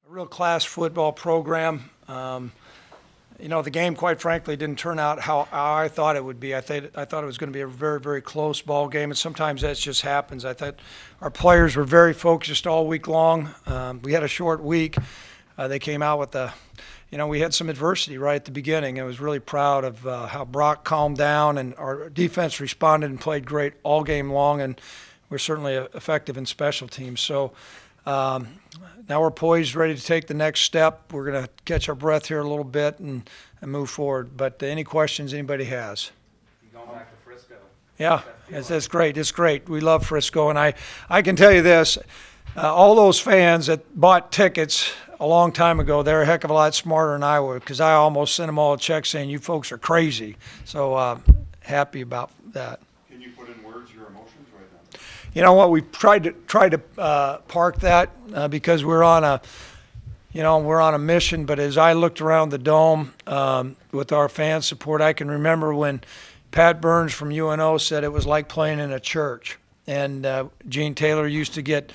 A real class football program. You know, the game, quite frankly, didn't turn out how I thought it would be. I thought it was going to be a very, very close ball game, and sometimes that just happens. I thought our players were very focused all week long. We had a short week. They came out with we had some adversity right at the beginning. I was really proud of how Brock calmed down, and our defense responded and played great all game long, and we're certainly effective in special teams. So now we're poised, ready to take the next step. We're going to catch our breath here a little bit and move forward. But any questions anybody has? You're going back to Frisco. Yeah, that's great. It's great. We love Frisco. And I can tell you this, all those fans that bought tickets a long time ago, they're a heck of a lot smarter than I would, because I almost sent them all a check saying, you folks are crazy. So happy about that. Can you put in words your emotions right now? You know what? We've tried to park that because we're on a mission. But as I looked around the dome with our fan support, I can remember when Pat Burns from UNO said it was like playing in a church. And Gene Taylor used to get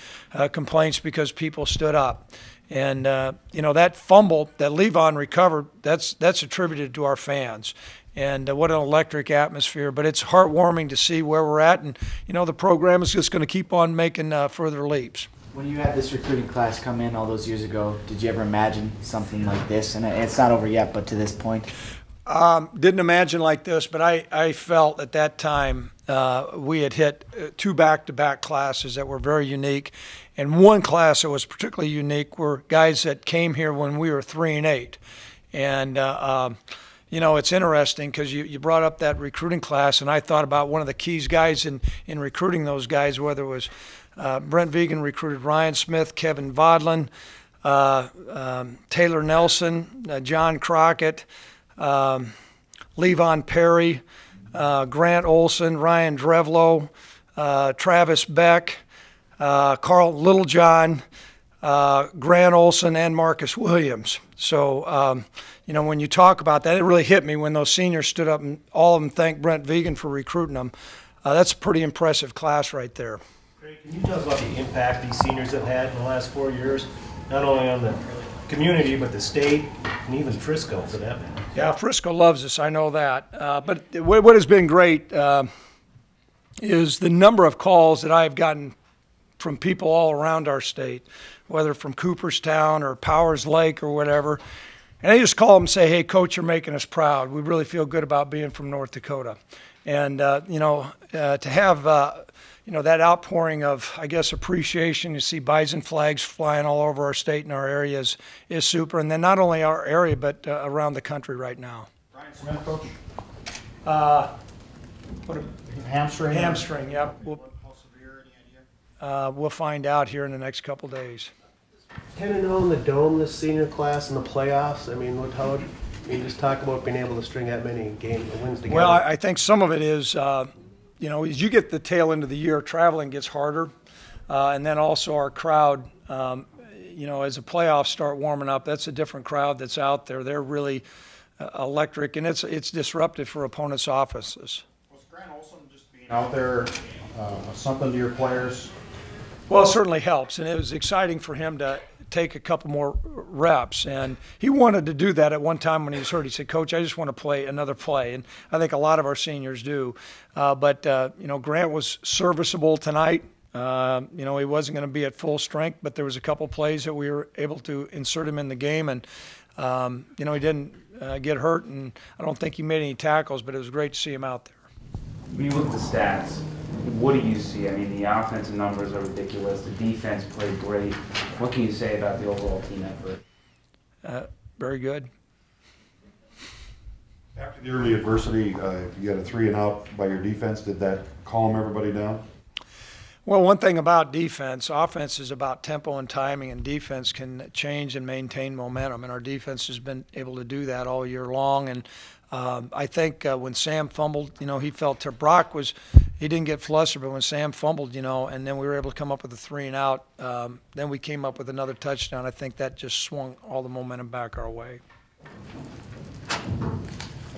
complaints because people stood up. And that fumble that Levon recovered, that's attributed to our fans. And what an electric atmosphere. But it's heartwarming to see where we're at. And, the program is just going to keep on making further leaps. When you had this recruiting class come in all those years ago, did you ever imagine something like this? And it's not over yet, but to this point? Didn't imagine like this, but I felt at that time we had hit two back-to-back classes that were very unique. And one class that was particularly unique were guys that came here when we were 3-8. And it's interesting because you brought up that recruiting class, and I thought about one of the keys guys in recruiting those guys, whether it was Brent Vegan recruited Ryan Smith, Kevin Vodlin, Taylor Nelson, John Crockett, Levon Perry, Grant Olson, Ryan Drevlo, Travis Beck, Carl Littlejohn, Grant Olson, and Marcus Williams. So, when you talk about that, it really hit me when those seniors stood up and all of them thanked Brent Vegan for recruiting them. That's a pretty impressive class right there. Craig, can you talk about the impact these seniors have had in the last 4 years, not only on the community, but the state, and even Frisco for that matter? Yeah, Frisco loves us, I know that. But what has been great is the number of calls that I've gotten from people all around our state, whether from Cooperstown or Powers Lake or whatever. And they just call them and say, hey, Coach, you're making us proud. We really feel good about being from North Dakota. And, to have, that outpouring of, I guess, appreciation, you see bison flags flying all over our state and our areas is super. And then not only our area, but around the country right now. Ryan Smith, Coach? Hamstring. Hamstring, yep. How severe, any idea? We'll find out here in the next couple days. 10-0 in the Dome this senior class in the playoffs. I mean, you just talk about being able to string that many wins together. Well, I think some of it is, as you get the tail end of the year, traveling gets harder. And then also our crowd, as the playoffs start warming up, that's a different crowd that's out there. They're really electric, and it's disruptive for opponents' offenses. Was Grant Olson just being out there something to your players? Well, it certainly helps, and it was exciting for him to take a couple more reps. And he wanted to do that at one time when he was hurt. He said, Coach, I just want to play another play. And I think a lot of our seniors do. But Grant was serviceable tonight. He wasn't going to be at full strength, but there was a couple plays that we were able to insert him in the game. And, he didn't get hurt, and I don't think he made any tackles, but it was great to see him out there. When you look at the stats, what do you see? I mean, the offensive numbers are ridiculous. The defense played great. What can you say about the overall team effort? Very good. After the early adversity, you had a 3-and-out by your defense. Did that calm everybody down? Well, one thing about defense, offense is about tempo and timing, and defense can change and maintain momentum. And our defense has been able to do that all year long. And I think when Sam fumbled, he felt Brock he didn't get flustered, but when Sam fumbled, and then we were able to come up with a 3-and-out, then we came up with another touchdown. I think that just swung all the momentum back our way.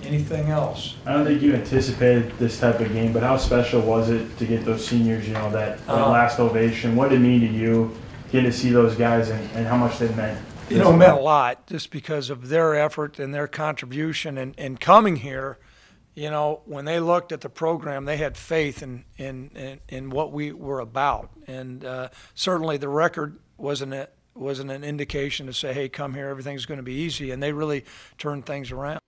Anything else? I don't think you anticipated this type of game, but how special was it to get those seniors, that last ovation? What did it mean to you, getting to see those guys and how much they meant you know, meant a lot just because of their effort and their contribution and coming here. You know, when they looked at the program, they had faith in what we were about, and certainly the record wasn't an indication to say, hey, come here, everything's going to be easy, and they really turned things around.